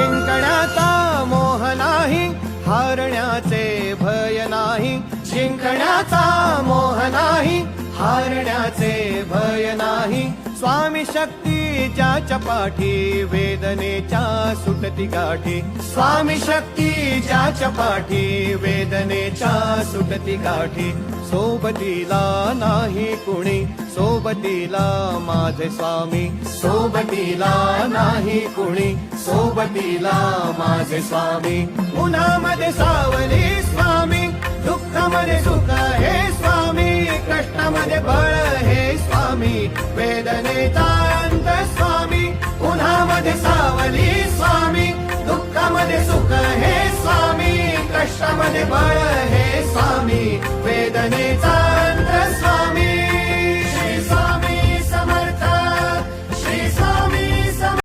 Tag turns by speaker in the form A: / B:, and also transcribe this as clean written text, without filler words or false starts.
A: जिंकण्याचा मोह नाही, हारण्याचे भय नाही. जिंकण्याचा मोह नाही, हारण्याचे भय नाही. स्वामी शक्ती ज्याच्या पाठी, वेदनेच्या सुटती गाठी. स्वामी शक्ती ज्याच्या पाठी, वेदनेच्या सुटती गाठी. सोबतीला नाही कुणी, सोबतीला माझे स्वामी. सोबतीला नाही कुणी, सोबतीला माझे स्वामी. उन्हामध्ये सावली स्वामी, दुःखामध्ये सुख हे स्वामी. कष्टामध्ये बळ हे स्वामी, वेदनेचा अंत स्वामी. उन्हामध्ये सावली स्वामी, दुःखामध्ये सुख हे स्वामी. कष्टामध्ये बळ हे स्वामी, वेदनेचा